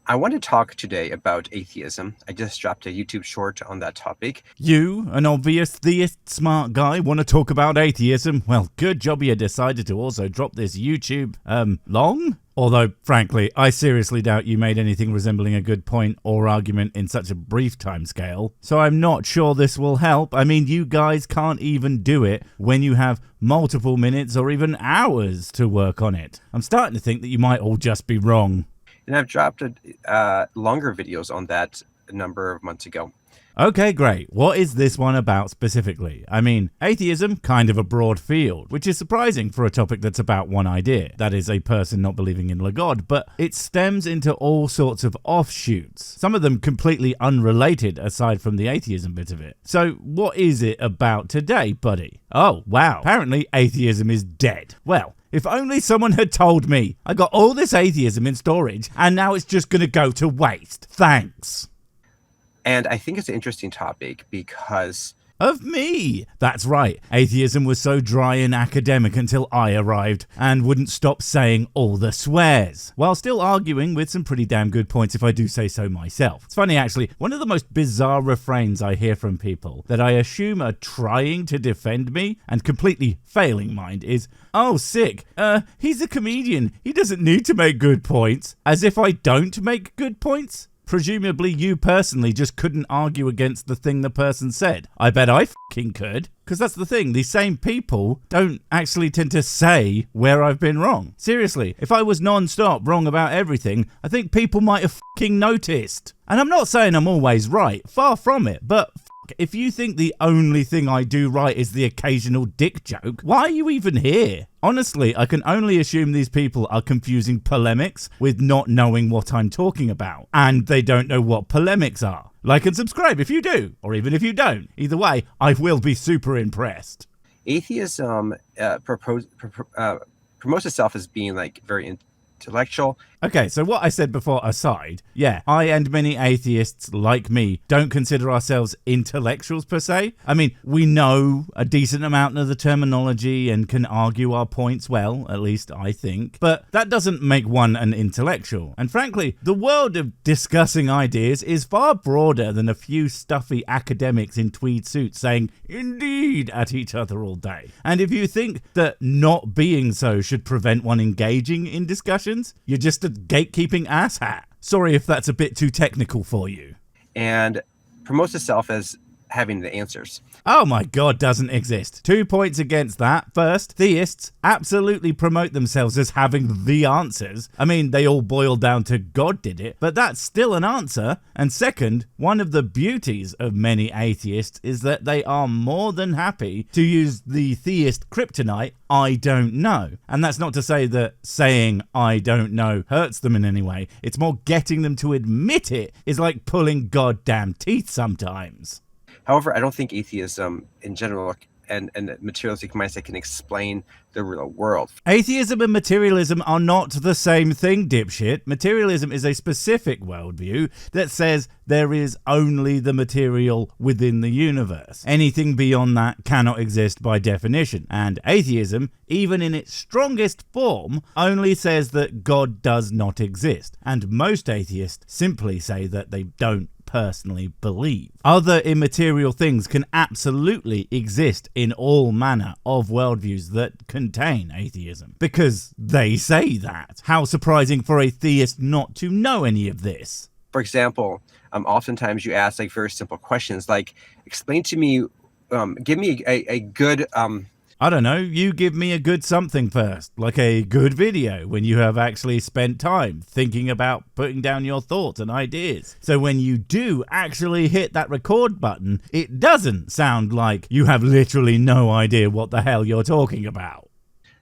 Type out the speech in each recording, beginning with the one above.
I want to talk today about atheism. I just dropped a YouTube short on that topic. You, an obvious theist smart guy, want to talk about atheism? Well, good job you decided to also drop this YouTube, long? Although, frankly, I seriously doubt you made anything resembling a good point or argument in such a brief time scale. So I'm not sure this will help. I mean, you guys can't even do it when you have multiple minutes or even hours to work on it. I'm starting to think that you might all just be wrong. And I've dropped longer videos on that a number of months ago. Okay, great. What is this one about specifically? I mean, atheism, kind of a broad field, which is surprising for a topic that's about one idea, that is a person not believing in a god, but it stems into all sorts of offshoots, some of them completely unrelated aside from the atheism bit of it. So what is it about today, buddy? Oh, wow. Apparently atheism is dead. Well, if only someone had told me. I got all this atheism in storage and now it's just going to go to waste. Thanks. And I think it's an interesting topic because of me. That's right. Atheism was so dry and academic until I arrived and wouldn't stop saying all the swears, while still arguing with some pretty damn good points if I do say so myself. It's funny actually, one of the most bizarre refrains I hear from people that I assume are trying to defend me and completely failing mind is, "Oh, sick. He's a comedian. He doesn't need to make good points." As if I don't make good points? Presumably you personally just couldn't argue against the thing the person said. I bet I fucking could. Because that's the thing, these same people don't actually tend to say where I've been wrong. Seriously, if I was non-stop wrong about everything, I think people might have fucking noticed. And I'm not saying I'm always right, far from it, but if you think the only thing I do right is the occasional dick joke, why are you even here? Honestly, I can only assume these people are confusing polemics with not knowing what I'm talking about. And they don't know what polemics are. Like and subscribe if you do, or even if you don't. Either way, I will be super impressed. atheism promotes itself as being like very intellectual. Okay, so what I said before aside, yeah, I and many atheists like me don't consider ourselves intellectuals per se. I mean, we know a decent amount of the terminology and can argue our points well, at least I think, but that doesn't make one an intellectual. And frankly, the world of discussing ideas is far broader than a few stuffy academics in tweed suits saying "indeed" at each other all day. And if you think that not being so should prevent one engaging in discussions, you're just a gatekeeping asshat. Sorry if that's a bit too technical for you. And promotes itself as having the answers. Oh my god, doesn't exist. 2 points against that. First, theists absolutely promote themselves as having the answers. I mean, they all boil down to God did it, but that's still an answer. And second, one of the beauties of many atheists is that they are more than happy to use the theist kryptonite, I don't know. And that's not to say that saying I don't know hurts them in any way. It's more getting them to admit it is like pulling goddamn teeth sometimes. However, I don't think atheism in general and the materialistic mindset can explain the real world. Atheism and materialism are not the same thing, dipshit. Materialism is a specific worldview that says there is only the material within the universe. Anything beyond that cannot exist by definition. And atheism, even in its strongest form, only says that God does not exist. And most atheists simply say that they don't personally believe. Other immaterial things can absolutely exist in all manner of worldviews that contain atheism, because they say that. How surprising for a theist not to know any of this. For example, oftentimes you ask like very simple questions like, explain to me, give me a good I don't know, you give me a good something first, like a good video when you have actually spent time thinking about putting down your thoughts and ideas. So when you do actually hit that record button, it doesn't sound like you have literally no idea what the hell you're talking about.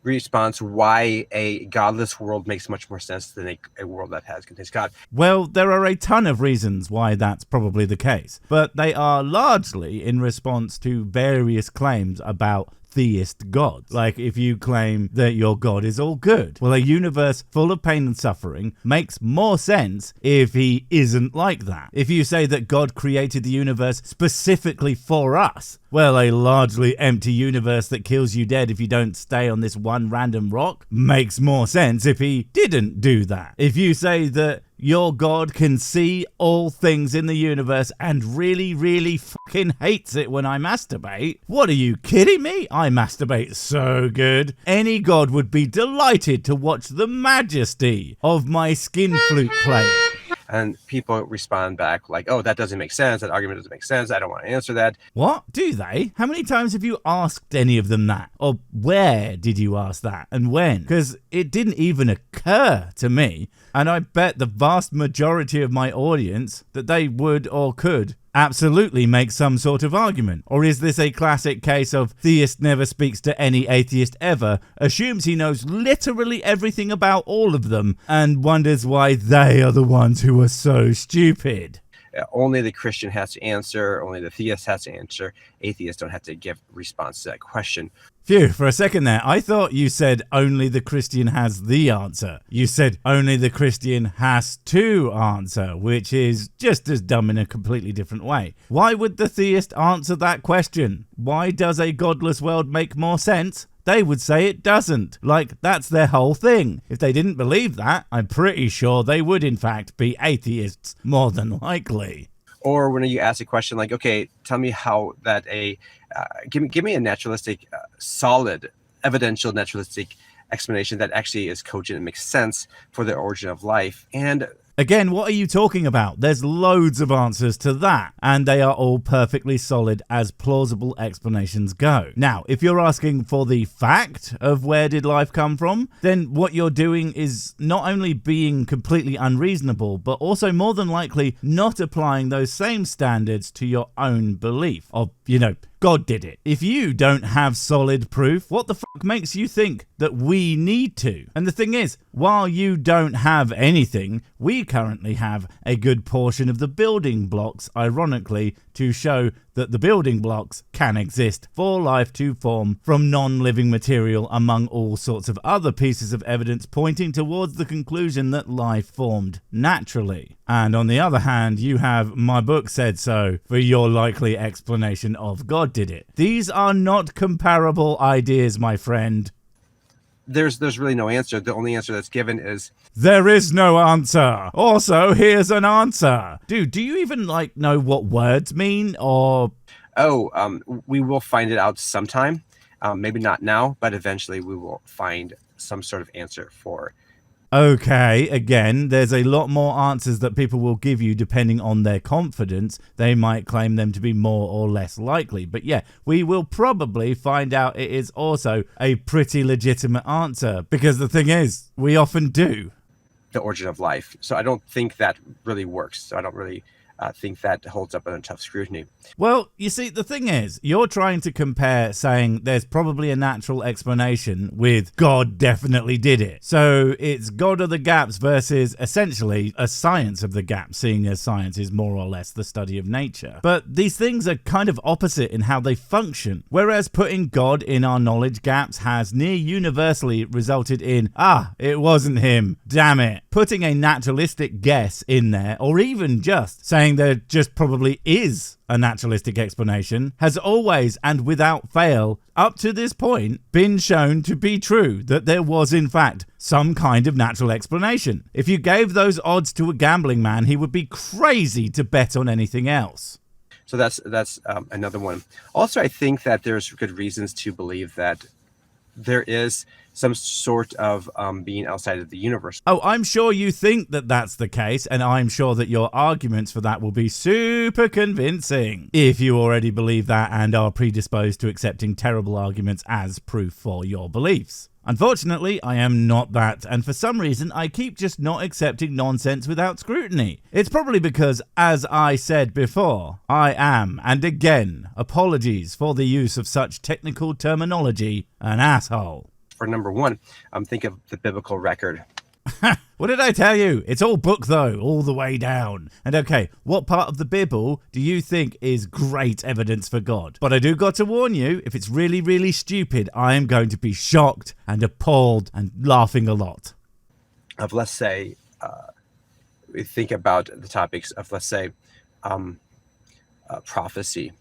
Response why a godless world makes much more sense than a world that contains God. Well, there are a ton of reasons why that's probably the case, but they are largely in response to various claims about theist gods. Like if you claim that your god is all good, well, a universe full of pain and suffering makes more sense if he isn't like that. If you say that God created the universe specifically for us, well, a largely empty universe that kills you dead if you don't stay on this one random rock makes more sense if he didn't do that. If you say that your God can see all things in the universe and really, really fucking hates it when I masturbate? What are you kidding me? I masturbate so good. Any God would be delighted to watch the majesty of my skin flute playing. And people respond back like, oh, that doesn't make sense. That argument doesn't make sense. I don't want to answer that. What? Do they? How many times have you asked any of them that? Or where did you ask that and when? Because it didn't even occur to me. And I bet the vast majority of my audience that they would or could absolutely make some sort of argument. Or is this a classic case of theist never speaks to any atheist ever, assumes he knows literally everything about all of them, and wonders why they are the ones who are so stupid? Only the Christian has to answer. Only the theist has to answer. Atheists don't have to give response to that question. Phew, for a second there, I thought you said only the Christian has the answer. You said only the Christian has to answer, which is just as dumb in a completely different way. Why would the theist answer that question? Why does a godless world make more sense? They would say it doesn't. Like, that's their whole thing. If they didn't believe that, I'm pretty sure they would in fact be atheists, more than likely. Or when you ask a question like, okay, tell me how that give me a naturalistic, solid, evidential naturalistic explanation that actually is cogent and makes sense for the origin of life. And again, what are you talking about? There's loads of answers to that, and they are all perfectly solid as plausible explanations go. Now, if you're asking for the fact of where did life come from, then what you're doing is not only being completely unreasonable, but also more than likely not applying those same standards to your own belief of, God did it. If you don't have solid proof, what the fuck makes you think that we need to? And the thing is, while you don't have anything, we currently have a good portion of the building blocks, ironically, to show that the building blocks can exist for life to form from non-living material, among all sorts of other pieces of evidence pointing towards the conclusion that life formed naturally. And on the other hand, you have my book said so for your likely explanation of God did it. These are not comparable ideas, my friend. There's really no answer. The only answer that's given is there is no answer. Also, here's an answer. Dude, do you even know what words mean? Or we will find it out sometime. Maybe not now, but eventually we will find some sort of answer for. Okay, again, there's a lot more answers that people will give you depending on their confidence. They might claim them to be more or less likely. But yeah, we will probably find out it is also a pretty legitimate answer. Because the thing is, we often do. The origin of life. So I don't think that really works. So I don't really think that holds up under tough scrutiny. Well, you see, the thing is, you're trying to compare saying there's probably a natural explanation with God definitely did it. So it's God of the gaps versus essentially a science of the gaps, seeing as science is more or less the study of nature. But these things are kind of opposite in how they function. Whereas putting God in our knowledge gaps has near universally resulted in, it wasn't him, damn it. Putting a naturalistic guess in there, or even just saying there just probably is a naturalistic explanation, has always and without fail, up to this point, been shown to be true, that there was in fact some kind of natural explanation. If you gave those odds to a gambling man, he would be crazy to bet on anything else. So that's another one. Also, I think that there's good reasons to believe that there is some sort of being outside of the universe. Oh, I'm sure you think that that's the case, and I'm sure that your arguments for that will be super convincing if you already believe that and are predisposed to accepting terrible arguments as proof for your beliefs. Unfortunately, I am not that, and for some reason, I keep just not accepting nonsense without scrutiny. It's probably because, as I said before, I am, and again, apologies for the use of such technical terminology, an asshole. For number one, think of the biblical record. What did I tell you? It's all book, though, all the way down. And okay, what part of the Bible do you think is great evidence for God? But I do got to warn you, if it's really, really stupid, I am going to be shocked and appalled and laughing a lot. Let's say, we think about the topics of, let's say, prophecy.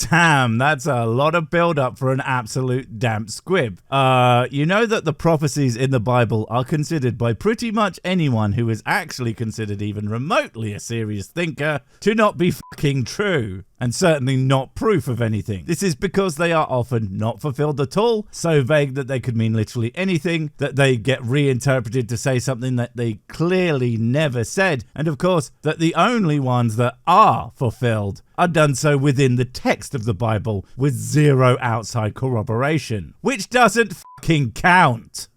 Damn, that's a lot of build-up for an absolute damp squib. You know that the prophecies in the Bible are considered by pretty much anyone who is actually considered even remotely a serious thinker to not be fucking true, and certainly not proof of anything. This is because they are often not fulfilled at all, so vague that they could mean literally anything, that they get reinterpreted to say something that they clearly never said, and of course, that the only ones that are fulfilled are done so within the text of the Bible with zero outside corroboration, which doesn't fucking count.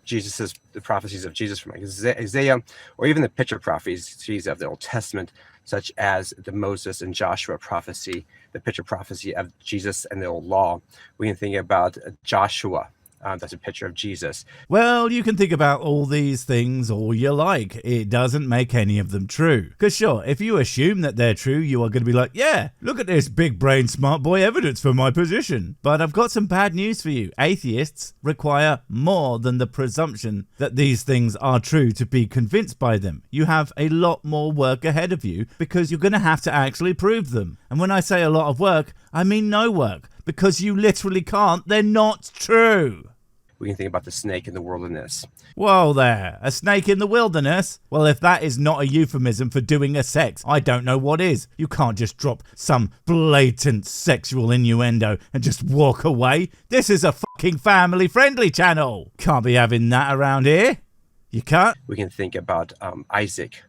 The prophecies of Jesus from Isaiah, or even the picture prophecies of the Old Testament, such as the Moses and Joshua prophecy, the picture prophecy of Jesus and the old law. We can think about Joshua. That's a picture of Jesus. Well, you can think about all these things all you like. It doesn't make any of them true. Because sure, if you assume that they're true, you are going to be like, yeah, look at this big brain smart boy evidence for my position. But I've got some bad news for you. Atheists require more than the presumption that these things are true to be convinced by them. You have a lot more work ahead of you because you're going to have to actually prove them. And when I say a lot of work, I mean no work. Because you literally can't. They're not true. We can think about the snake in the wilderness. Whoa there, a snake in the wilderness? Well, if that is not a euphemism for doing a sex, I don't know what is. You can't just drop some blatant sexual innuendo and just walk away. This is a fucking family-friendly channel. Can't be having that around here. You can't? We can think about Isaac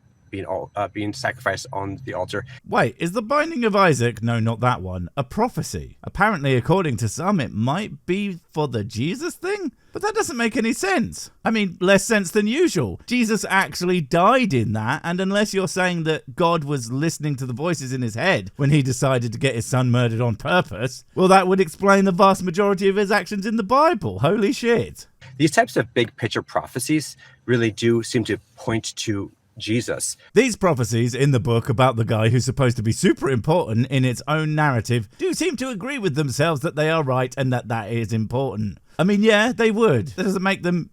being sacrificed on the altar. Wait, is the binding of Isaac, no, not that one, a prophecy? Apparently, according to some, it might be for the Jesus thing? But that doesn't make any sense. I mean, less sense than usual. Jesus actually died in that, and unless you're saying that God was listening to the voices in his head when he decided to get his son murdered on purpose, well, that would explain the vast majority of his actions in the Bible. Holy shit. These types of big picture prophecies really do seem to point to Jesus. These prophecies in the book about the guy who's supposed to be super important in its own narrative do seem to agree with themselves that they are right and that is important. I mean, yeah, they would. That doesn't make them,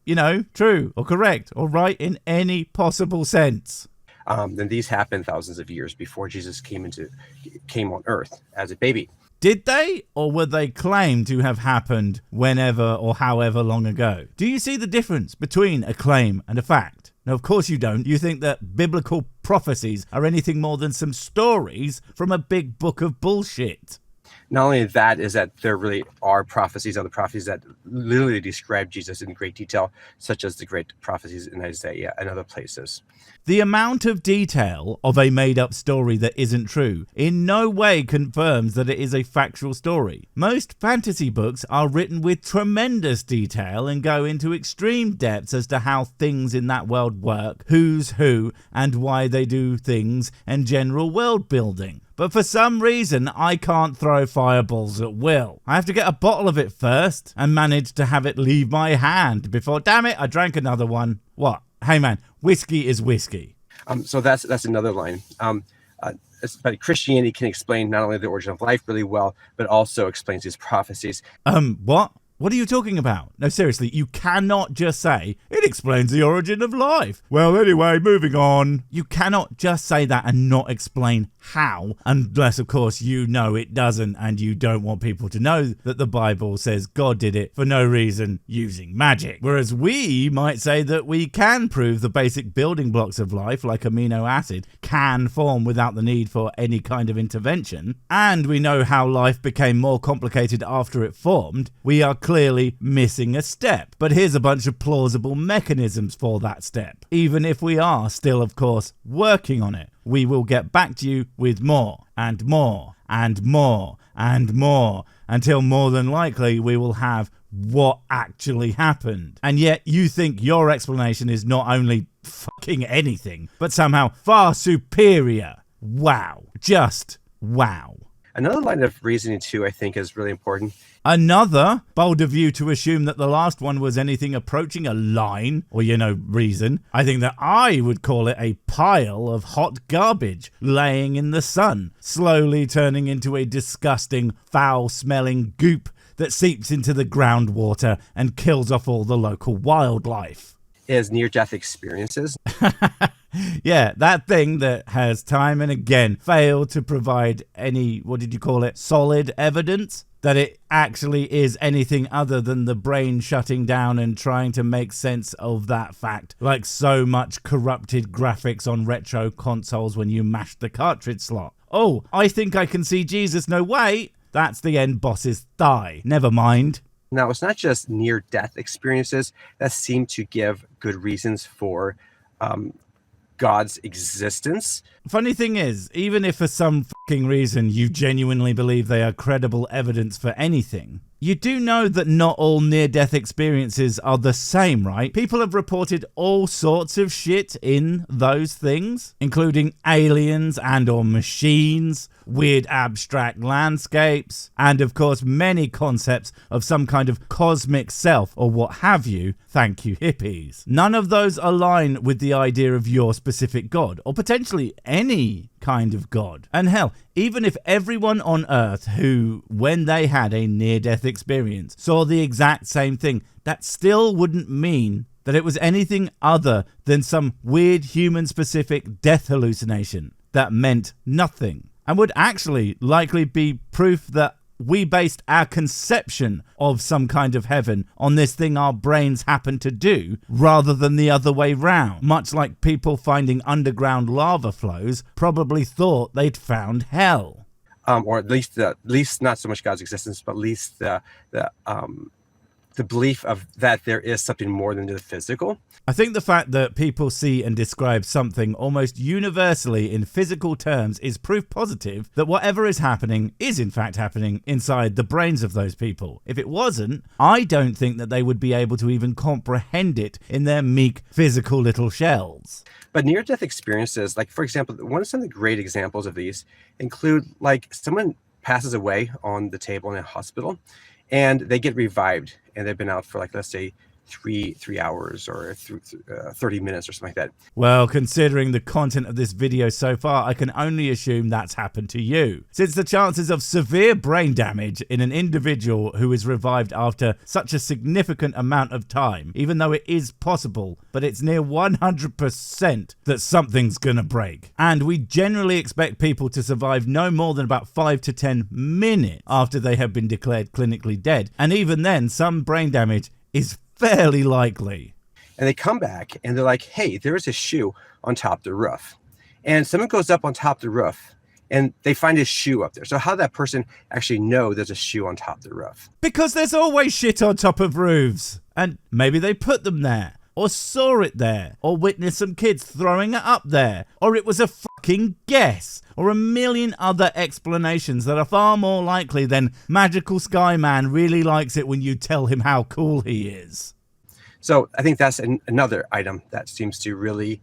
true or correct or right in any possible sense. And these happened thousands of years before Jesus came on earth as a baby. Did they, or were they claimed to have happened whenever or however long ago? Do you see the difference between a claim and a fact? Now, of course you don't. You think that biblical prophecies are anything more than some stories from a big book of bullshit. Not only that, is that there really are prophecies, other prophecies that literally describe Jesus in great detail, such as the great prophecies in Isaiah and other places. The amount of detail of a made-up story that isn't true in no way confirms that it is a factual story. Most fantasy books are written with tremendous detail and go into extreme depths as to how things in that world work, who's who, and why they do things, and general world building. But for some reason, I can't throw fireballs at will. I have to get a bottle of it first and manage to have it leave my hand before, damn it, I drank another one. What? Hey man, whiskey is whiskey. So that's another line. But Christianity can explain not only the origin of life really well, but also explains these prophecies. What? What are you talking about? No, seriously, you cannot just say, it explains the origin of life. Well, anyway, moving on. You cannot just say that and not explain how, unless, of course, you know it doesn't and you don't want people to know that the Bible says God did it for no reason using magic. Whereas we might say that we can prove the basic building blocks of life, like amino acid, can form without the need for any kind of intervention, and we know how life became more complicated after it formed. We are clearly missing a step, but here's a bunch of plausible mechanisms for that step. Even if we are still, of course, working on it, we will get back to you with more and more and more and more until more than likely we will have what actually happened. And yet you think your explanation is not only fucking anything, but somehow far superior. Wow. Just wow. Another line of reasoning, too, I think is really important. Another bold of you to assume that the last one was anything approaching a line or, reason. I think that I would call it a pile of hot garbage laying in the sun, slowly turning into a disgusting, foul-smelling goop that seeps into the groundwater and kills off all the local wildlife. Is near-death experiences. Yeah, that thing that has time and again failed to provide any, what did you call it, solid evidence that it actually is anything other than the brain shutting down and trying to make sense of that fact, like so much corrupted graphics on retro consoles when you mash the cartridge slot. Oh, I think I can see Jesus. No, wait, that's the end boss's thigh. Never mind. Now, it's not just near-death experiences that seem to give good reasons for God's existence. Funny thing is, even if for some fucking reason you genuinely believe they are credible evidence for anything, you do know that not all near-death experiences are the same, right? People have reported all sorts of shit in those things, including aliens and or machines, weird abstract landscapes, and of course many concepts of some kind of cosmic self or what have you. Thank you, hippies. None of those align with the idea of your specific God, or potentially any kind of God. And hell, even if everyone on Earth who, when they had a near-death experience, saw the exact same thing, that still wouldn't mean that it was anything other than some weird human-specific death hallucination that meant nothing, and would actually likely be proof that we based our conception of some kind of heaven on this thing our brains happen to do, rather than the other way round. Much like people finding underground lava flows probably thought they'd found hell. Or at least not so much God's existence, but at least the belief of that there is something more than the physical. I think the fact that people see and describe something almost universally in physical terms is proof positive that whatever is happening is in fact happening inside the brains of those people. If it wasn't, I don't think that they would be able to even comprehend it in their meek physical little shells. But near-death experiences, like for example, one of some of the great examples of these include like someone passes away on the table in a hospital and they get revived and they've been out for like, let's say, three hours or 30 minutes or something like that. Well, considering the content of this video so far, I can only assume that's happened to you, since the chances of severe brain damage in an individual who is revived after such a significant amount of time, even though it is possible, but it's near 100% that something's gonna break. And we generally expect people to survive no more than about 5 to 10 minutes after they have been declared clinically dead, and even then some brain damage is fairly likely. And they come back and they're like, hey, there is a shoe on top of the roof. And someone goes up on top of the roof and they find a shoe up there. So how did that person actually know there's a shoe on top of the roof? Because there's always shit on top of roofs. And maybe they put them there, or saw it there, or witnessed some kids throwing it up there, or it was a fucking guess, or a million other explanations that are far more likely than Magical Sky Man really likes it when you tell him how cool he is. So I think that's another item that seems to really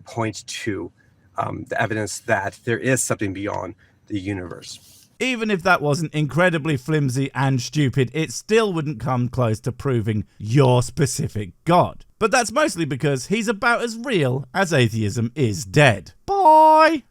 point to the evidence that there is something beyond the universe. Even if that wasn't incredibly flimsy and stupid, it still wouldn't come close to proving your specific God. But that's mostly because he's about as real as atheism is dead. Bye!